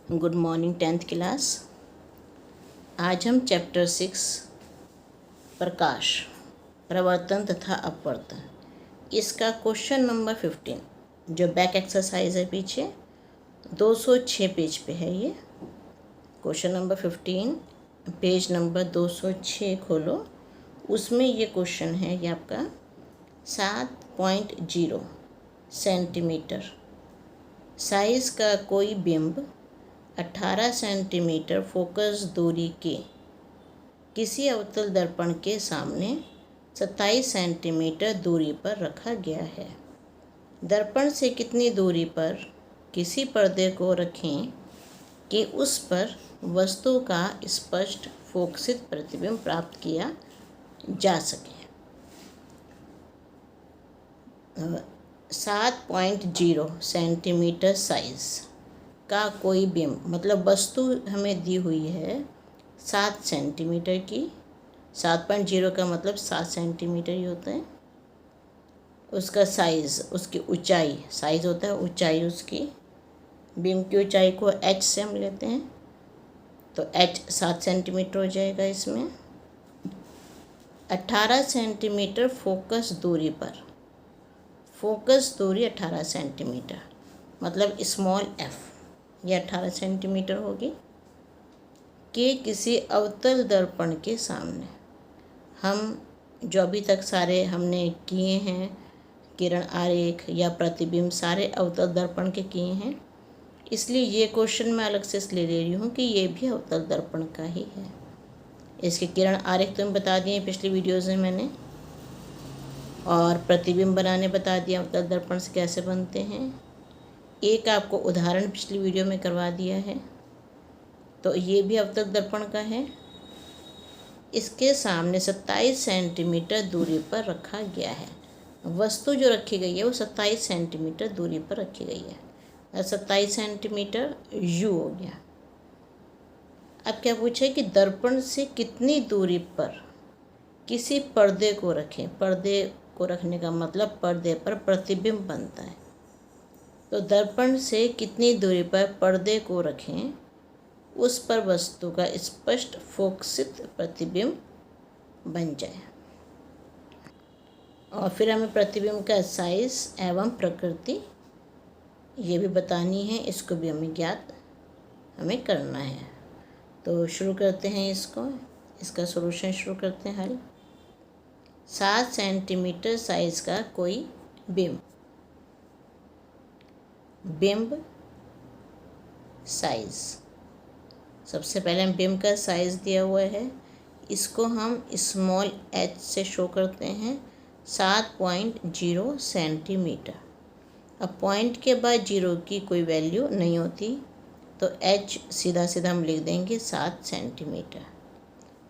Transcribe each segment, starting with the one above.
Good morning 10th class. आज हम chapter 6 प्रकाश, प्रवर्तन तथा अपवर्तन, इसका क्वेश्चन नंबर 15 जो बैक एक्सरसाइज है पीछे 206 पेज पे है। ये क्वेश्चन नंबर 15 पेज नंबर 206 खोलो। उसमें ये क्वेश्चन है ये आपका 7.0 सेंटीमीटर साइज़ का कोई बिंब 18 सेंटीमीटर फोकस दूरी के किसी अवतल दर्पण के सामने 27 सेंटीमीटर दूरी पर रखा गया है। दर्पण से कितनी दूरी पर किसी पर्दे को रखें कि उस पर वस्तु का स्पष्ट फोकसित प्रतिबिंब प्राप्त किया जा सके। 7.0 सेंटीमीटर साइज़ का कोई बिंब, मतलब वस्तु हमें दी हुई है 7 सेंटीमीटर की। 7.0 का मतलब 7 सेंटीमीटर ही होता है। उसका साइज़, उसकी ऊंचाई, साइज़ होता है ऊंचाई उसकी। बिंब की ऊंचाई को h से हम लेते हैं तो h 7 सेंटीमीटर हो जाएगा। इसमें 18 सेंटीमीटर फोकस दूरी पर, फोकस दूरी 18 सेंटीमीटर मतलब स्मॉल f, ये 18 सेंटीमीटर होगी कि किसी अवतल दर्पण के सामने। हम जो अभी तक सारे हमने किए हैं किरण आरेख या प्रतिबिंब सारे अवतल दर्पण के किए हैं, इसलिए ये क्वेश्चन मैं अलग से इसलिए ले रही हूँ कि ये भी अवतल दर्पण का ही है। इसके किरण आरेख तो मैं बता दिए पिछली वीडियोज़ में मैंने, और प्रतिबिंब बनाने बता दिया अवतल दर्पण से कैसे बनते हैं। एक आपको उदाहरण पिछली वीडियो में करवा दिया है, तो ये भी अवतल दर्पण का है। इसके सामने 27 सेंटीमीटर दूरी पर रखा गया है। वस्तु जो रखी गई है वो 27 सेंटीमीटर दूरी पर रखी गई है। 27 सेंटीमीटर यू हो गया। अब क्या पूछे कि दर्पण से कितनी दूरी पर किसी पर्दे को रखें। पर्दे को रखने का मतलब पर्दे पर प्रतिबिंब बनता है। तो दर्पण से कितनी दूरी पर पर्दे को रखें उस पर वस्तु का स्पष्ट फोकसित प्रतिबिंब बन जाए। और फिर हमें प्रतिबिंब का साइज एवं प्रकृति ये भी बतानी है, इसको भी हमें करना है। तो शुरू करते हैं इसको, इसका सॉल्यूशन शुरू करते हैं हल। 7 सेंटीमीटर साइज का कोई बिंब, बिंब साइज, सबसे पहले हम बिंब का साइज़ दिया हुआ है, इसको हम स्मॉल h से शो करते हैं 7.0 सेंटीमीटर। अब पॉइंट के बाद जीरो की कोई वैल्यू नहीं होती तो h सीधा सीधा हम लिख देंगे 7 सेंटीमीटर।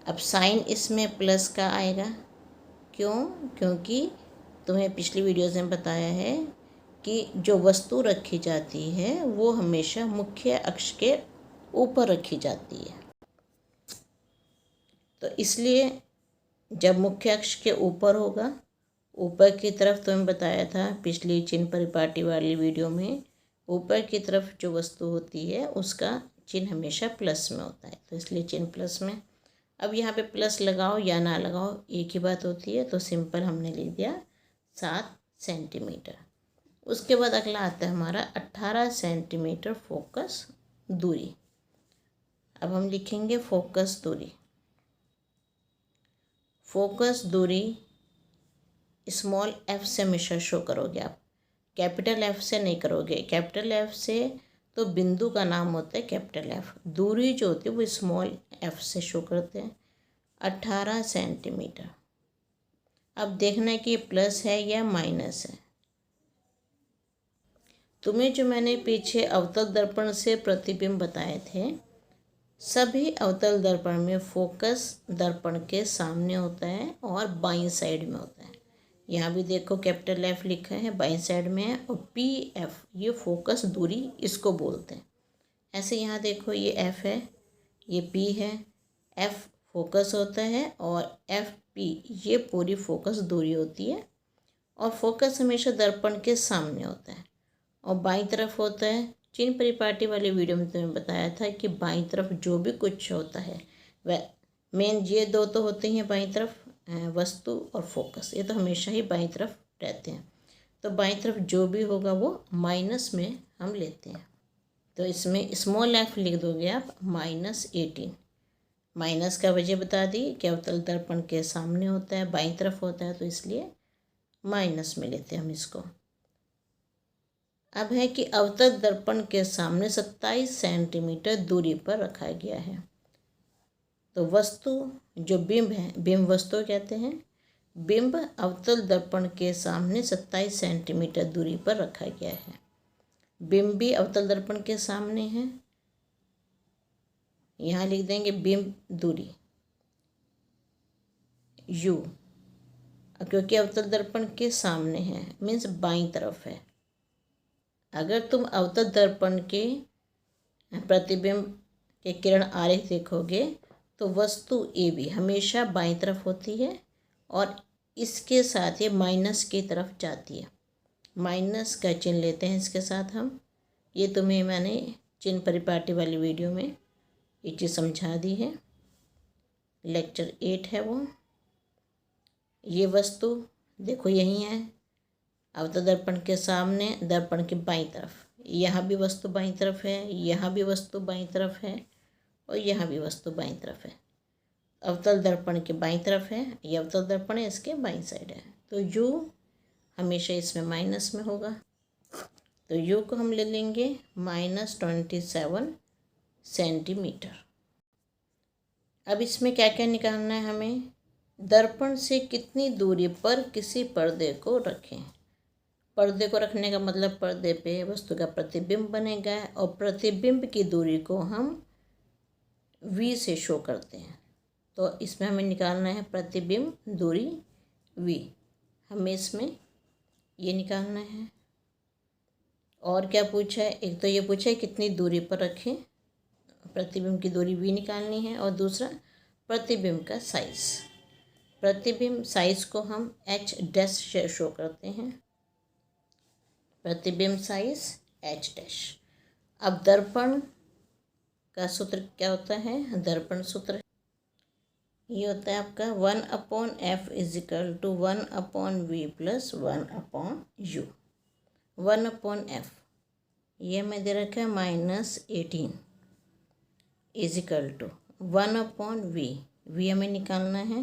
अब साइन इसमें प्लस का आएगा, क्यों? क्योंकि तुम्हें पिछली वीडियोज़ में बताया है कि जो वस्तु रखी जाती है वो हमेशा मुख्य अक्ष के ऊपर रखी जाती है। तो इसलिए जब मुख्य अक्ष के ऊपर होगा, ऊपर की तरफ तुम्हें बताया था पिछली चिन्ह परिपाटी वाली वीडियो में, ऊपर की तरफ जो वस्तु होती है उसका चिन्ह हमेशा प्लस में होता है, तो इसलिए चिन्ह प्लस में। अब यहाँ पे प्लस लगाओ या ना लगाओ एक ही बात होती है, तो सिंपल हमने लिख दिया 7 सेंटीमीटर। उसके बाद अगला आता है हमारा 18 सेंटीमीटर फोकस दूरी। अब हम लिखेंगे फोकस दूरी। फोकस दूरी स्मॉल f से हमेशा शो करोगे आप, कैपिटल F से नहीं करोगे। कैपिटल F से तो बिंदु का नाम होता है कैपिटल F, दूरी जो होती है वो स्मॉल f से शो करते हैं। 18 सेंटीमीटर। अब देखना है कि ये प्लस है या माइनस है। तुम्हें जो मैंने पीछे अवतल दर्पण से प्रतिबिंब बताए थे, सभी अवतल दर्पण में फोकस दर्पण के सामने होता है और बाईं साइड में होता है। यहाँ भी देखो कैपिटल F लिखा है बाईं साइड में है, और PF ये फोकस दूरी इसको बोलते हैं। ऐसे यहाँ देखो ये F है, ये P है, F फोकस होता है और FP ये पूरी फोकस दूरी होती है। और फोकस हमेशा दर्पण के सामने होता है और बाईं तरफ होता है चिन्ह परिपाटी वाली वीडियो में तुम्हें बताया था कि बाईं तरफ जो भी कुछ होता है वह मेन ये दो तो होते हैं बाईं तरफ, वस्तु और फोकस, ये तो हमेशा ही बाईं तरफ रहते हैं। तो बाईं तरफ जो भी होगा वो माइनस में हम लेते हैं। तो इसमें स्मॉल एफ लिख दोगे आप -18। माइनस का वजह बता दी कि अवतल दर्पण के सामने होता है, बाईं तरफ होता है, तो इसलिए माइनस में लेते हैं हम इसको। अब है कि अवतल दर्पण के सामने 27 सेंटीमीटर दूरी पर रखा गया है। तो वस्तु जो बिंब है, बिंब वस्तु कहते हैं। बिंब अवतल दर्पण के सामने 27 सेंटीमीटर दूरी पर रखा गया है। बिंब भी अवतल दर्पण के सामने है। यहाँ लिख देंगे बिंब दूरी u, क्योंकि अवतल दर्पण के सामने है मीन्स बाईं तरफ है। अगर तुम अवतल दर्पण के प्रतिबिंब के किरण आरेख देखोगे तो वस्तु ए भी हमेशा बाईं तरफ होती है और इसके साथ ये माइनस की तरफ जाती है। माइनस का चिन्ह लेते हैं इसके साथ हम। ये तुम्हें मैंने चिन्ह परिपाटी वाली वीडियो में ये चीज़ समझा दी है, लेक्चर 8 है वो। ये वस्तु देखो यही है अवतल दर्पण के सामने, दर्पण के बाईं तरफ। यहाँ भी वस्तु बाईं तरफ है, यहाँ भी वस्तु बाईं तरफ है और यहाँ भी वस्तु बाईं तरफ है। अवतल दर्पण के बाईं तरफ है, ये अवतल दर्पण है, इसके बाईं साइड है। तो u हमेशा इसमें माइनस में होगा। तो u को हम ले लेंगे -27 सेंटीमीटर। अब इसमें क्या क्या निकालना है हमें? दर्पण से कितनी दूरी पर किसी पर्दे को रखें। पर्दे को रखने का मतलब पर्दे पे वस्तु का प्रतिबिंब बनेगा और प्रतिबिंब की दूरी को हम v से शो करते हैं। तो इसमें हमें निकालना है प्रतिबिंब दूरी v, हमें इसमें ये निकालना है। और क्या पूछा है? एक तो ये पूछा है कितनी दूरी पर रखें, प्रतिबिंब की दूरी v निकालनी है, और दूसरा प्रतिबिंब का साइज़। प्रतिबिंब साइज़ को हम h डैश से शो करते हैं, प्रतिबिंब साइज h डैश। अब दर्पण का सूत्र क्या होता है? दर्पण सूत्र ये होता है आपका 1/f = 1/v + 1/u। 1/f ये हमें दे रखा है -18 = 1/v, v हमें निकालना है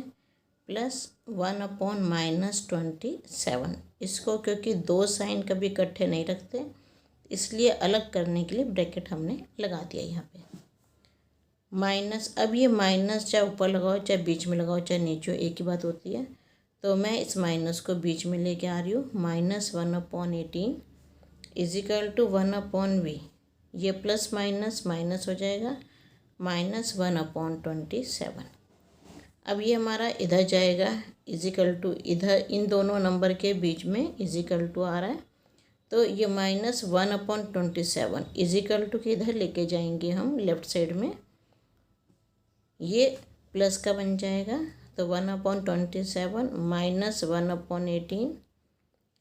प्लस 1/-27। इसको क्योंकि दो साइन कभी इकट्ठे नहीं रखते, इसलिए अलग करने के लिए ब्रैकेट हमने लगा दिया यहाँ पे माइनस। अब ये माइनस चाहे ऊपर लगाओ चाहे बीच में लगाओ चाहे नीचे, एक ही बात होती है। तो मैं इस माइनस को बीच में लेके आ रही हूँ। -1/18 = 1/v, ये प्लस माइनस माइनस हो जाएगा -1/27। अब ये हमारा इधर जाएगा = इधर इन दोनों नंबर के बीच में = आ रहा है, तो ये -1/27 = के इधर लेके जाएंगे हम लेफ़्ट साइड में, ये प्लस का बन जाएगा। तो 1/27 - 1/18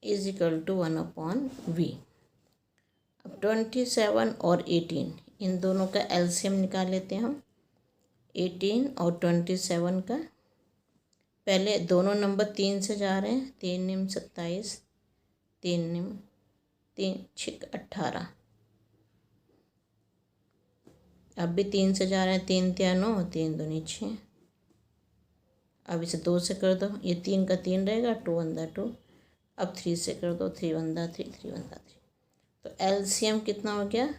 = 1/v। अब 27 और 18 इन दोनों का एलसीएम निकाल लेते हैं हम। 18 और 27 का, पहले दोनों नंबर 3 से जा रहे हैं, 3 निम 27, 3 निम 3 6 18। अब भी 3 से जा रहे हैं, 3 3 9, 3 दूनी 6। अब इसे 2 से कर दो, ये 3 का 3 रहेगा, 2 1 2। अब 3 से कर दो, 3 1 3, 3 1 3। तो एलसीएम कितना हो गया?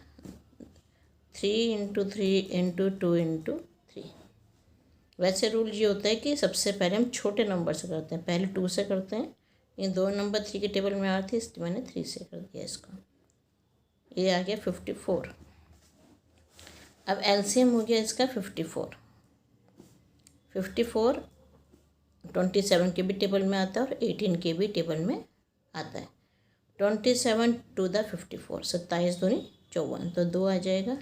3 × 3 × 2 × 3। वैसे रूल ये होता है कि सबसे पहले हम छोटे नंबर से करते हैं, पहले 2 से करते हैं। ये दो नंबर 3 के टेबल में आ रहे थे, इसलिए मैंने 3 से कर दिया इसको। ये आ गया 54। अब एलसीएम हो गया इसका 54। 54 27 के भी टेबल में आता है और 18 के भी टेबल में आता है। 27 × 54, 27 दूनी 54, तो 2 आ जाएगा।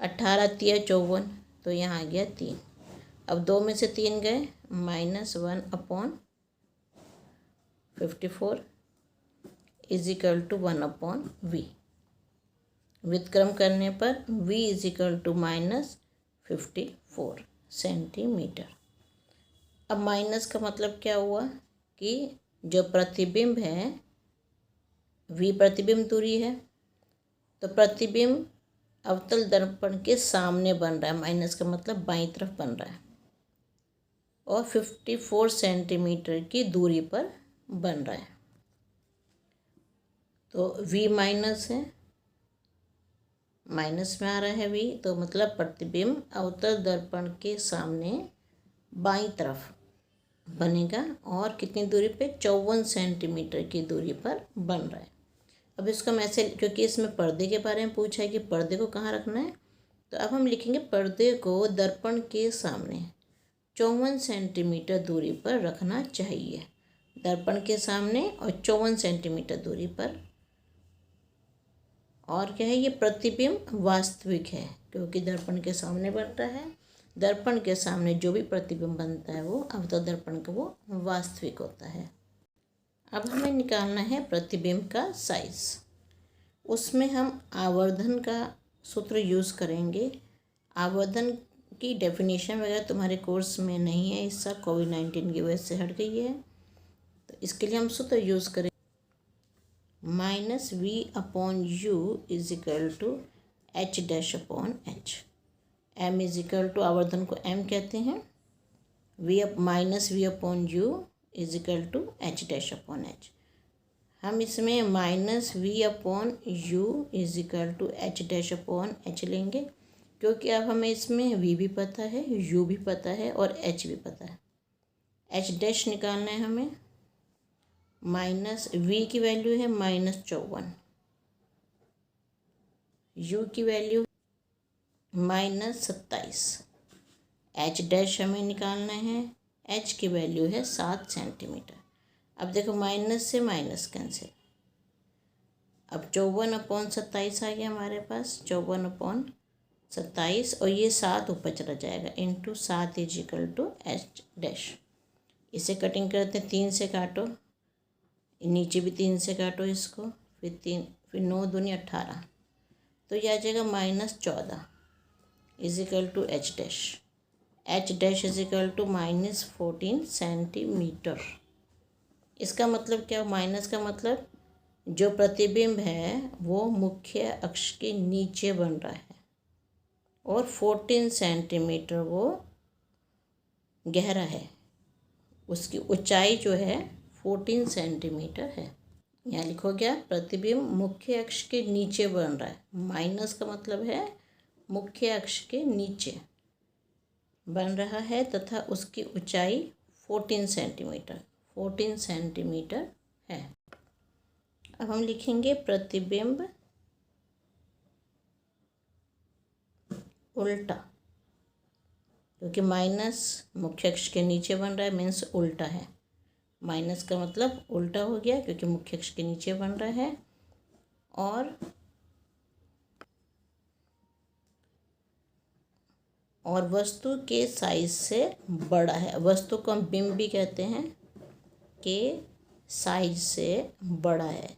18 3 54, तो यहाँ आ गया 3। अब 2 में से 3 गए, -1/54 = 1/v। व्युत्क्रम करने पर v is equal to -54 centimetre. अब माइनस का मतलब क्या हुआ कि जो प्रतिबिंब है, v प्रतिबिंब दूरी है, तो प्रतिबिंब अवतल दर्पण के सामने बन रहा है, माइनस का मतलब बाईं तरफ बन रहा है, और 54 सेंटीमीटर की दूरी पर बन रहा है। तो v माइनस है, माइनस में आ रहा है v, तो मतलब प्रतिबिंब अवतल दर्पण के सामने बाईं तरफ बनेगा और कितनी दूरी पे, 54 सेंटीमीटर की दूरी पर बन रहा है। अब इसको हम ऐसे, क्योंकि इसमें पर्दे के बारे में पूछा है कि पर्दे को कहाँ रखना है, तो अब हम लिखेंगे पर्दे को दर्पण के सामने 54 सेंटीमीटर दूरी पर रखना चाहिए। दर्पण के सामने और 54 सेंटीमीटर दूरी पर। और क्या है, ये प्रतिबिंब वास्तविक है क्योंकि दर्पण के सामने बन रहा है। दर्पण के सामने जो भी प्रतिबिंब बनता है वो अवतल दर्पण का वो वास्तविक होता है। अब हमें निकालना है प्रतिबिंब का साइज। उसमें हम आवर्धन का सूत्र यूज़ करेंगे। आवर्धन की डेफिनेशन वगैरह तुम्हारे कोर्स में नहीं है, इसका कोविड-19 की वजह से हट गई है, तो इसके लिए हम सूत्र यूज़ करें -v/u is equal to h-h। m is equal to, आवर्धन को m कहते हैं, -v/u is equal to h-h। हम इसमें -v/u is equal to h-h लेंगे क्योंकि अब हमें इसमें v भी पता है, u भी पता है और h भी पता है। h' निकालना है हमें। v की वैल्यू है -54, u की वैल्यू -27, h' हमें निकालना है, h की वैल्यू है 7 सेंटीमीटर। अब देखो माइनस से माइनस कैंसिल, अब 54/27 आ गया हमारे पास, 54/27, और ये 7 ऊपर चला जाएगा, into 7 is equal to h'। इसे कटिंग करते हैं, 3 से काटो, नीचे भी 3 से काटो इसको, फिर 9 दूनी 18, तो यह आ जाएगा -14 is equal to h'। h' is equal to -14 centimetre. इसका मतलब क्या, माइनस का मतलब जो प्रतिबिंब है वो मुख्य अक्ष के नीचे बन रहा है और 14 सेंटीमीटर वो गहरा है, उसकी ऊंचाई जो है 14 सेंटीमीटर है। यहाँ लिखो क्या, प्रतिबिंब मुख्य अक्ष के नीचे बन रहा है, माइनस का मतलब है मुख्य अक्ष के नीचे बन रहा है तथा उसकी ऊंचाई 14 सेंटीमीटर है। अब हम लिखेंगे प्रतिबिंब उल्टा, क्योंकि माइनस मुख्य अक्ष के नीचे बन रहा है, मीन्स उल्टा है। माइनस का मतलब उल्टा हो गया क्योंकि मुख्य अक्ष के नीचे बन रहा है, और वस्तु के साइज से बड़ा है। वस्तु को हम बिंब भी कहते हैं, के साइज से बड़ा है।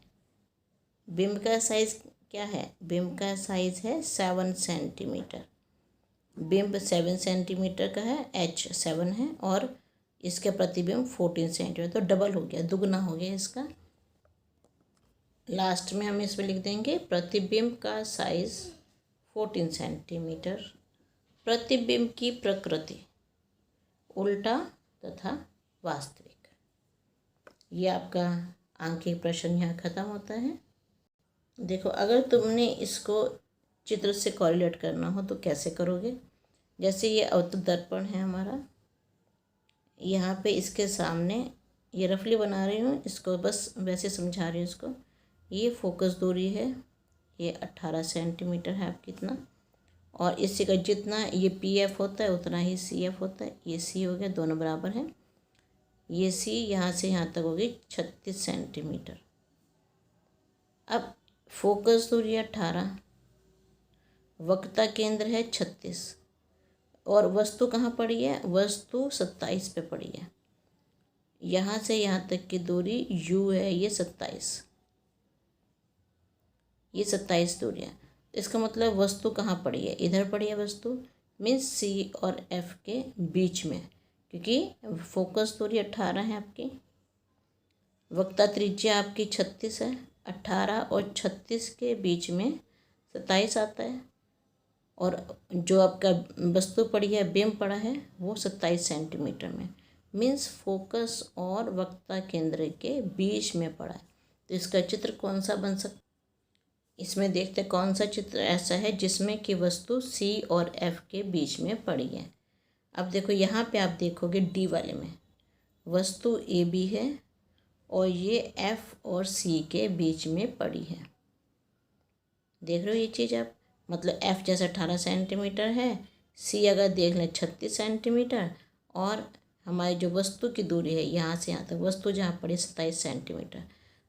बिंब का साइज क्या है, बिंब का साइज है 7 सेंटीमीटर। बिंब 7 सेंटीमीटर का है, h 7 है, और इसका प्रतिबिंब 14 सेंटीमीटर, तो डबल हो गया, दुगना हो गया इसका। लास्ट में हम इसमें लिख देंगे प्रतिबिंब का साइज 14 सेंटीमीटर। प्रतिबिंब की प्रकृति उल्टा तथा वास्तविक। ये आपका आंकिक प्रश्न यहाँ खत्म होता है। देखो, अगर तुमने इसको चित्र से कोरिलेट करना हो तो कैसे करोगे। जैसे ये अवतल दर्पण है हमारा, यहाँ पे इसके सामने ये रफली बना रही हूँ, इसको बस वैसे समझा रही हूँ इसको। ये फोकस दूरी है, ये 18 सेंटीमीटर है आप कितना, और इसी का जितना ये PF होता है उतना ही CF होता है। ये C हो गया, दोनों बराबर हैं। ये C यहाँ से यहाँ तक होगी 36 सेंटीमीटर। अब फोकस दूरी 18, वक्रता केंद्र है 36, और वस्तु कहाँ पड़ी है, वस्तु 27 पे पड़ी है। यहाँ से यहाँ तक की दूरी U है, ये 27 दूरी है। इसका मतलब वस्तु कहाँ पड़ी है, इधर पड़ी है वस्तु, मीन्स सी और एफ के बीच में, क्योंकि फोकस दूरी 18 है आपकी, वक्ता त्रिज्या आपकी 36 है, 18 और 36 के बीच में 27 आता है, और जो आपका वस्तु पड़ी है, बिंब पड़ा है, वो 27 सेंटीमीटर में, मीन्स फोकस और वक्ता केंद्र के बीच में पड़ा है। तो इसका चित्र कौन सा बन सकता, इसमें देखते हैं कौन सा चित्र ऐसा है जिसमें कि वस्तु सी और एफ के बीच में पड़ी है। अब देखो यहाँ पे आप देखोगे डी वाले में वस्तु ए बी है और ये एफ और सी के बीच में पड़ी है। देख रहे हो ये चीज़ आप, मतलब एफ जैसे 18 सेंटीमीटर है, सी अगर देख लें 36 सेंटीमीटर, और हमारी जो वस्तु की दूरी है यहाँ से यहाँ तक वस्तु जहाँ पड़ी 27 सेंटीमीटर,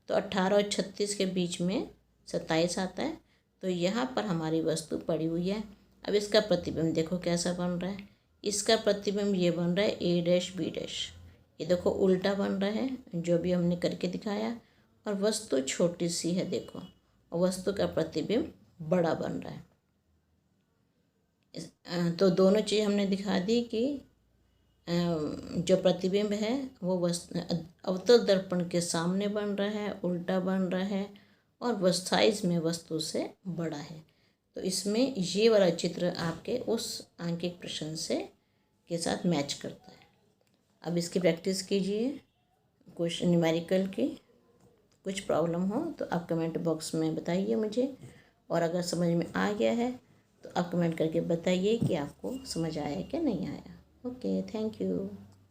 तो 18 और 36 के बीच में 27 आता है। तो यहाँ पर हमारी वस्तु पड़ी हुई है। अब इसका प्रतिबिंब देखो कैसा बन रहा है, इसका प्रतिबिंब ये बन रहा है ए डैश बी डैश, ये देखो उल्टा बन रहा है जो भी हमने करके दिखाया, और वस्तु छोटी सी है देखो, और वस्तु का प्रतिबिंब बड़ा बन रहा है। तो दोनों चीज़ हमने दिखा दी कि जो प्रतिबिंब है वो अवतल दर्पण के सामने बन रहा है, उल्टा बन रहा है, और वह साइज में वस्तु से बड़ा है। तो इसमें ये वाला चित्र आपके उस आंकिक प्रश्न से के साथ मैच करता है। अब इसकी प्रैक्टिस कीजिए, कुछ न्यूमेरिकल की कुछ प्रॉब्लम हो तो आप कमेंट बॉक्स में बताइए मुझे, और अगर समझ में आ गया है तो आप कमेंट करके बताइए कि आपको समझ आया कि नहीं आया। Okay, thank you.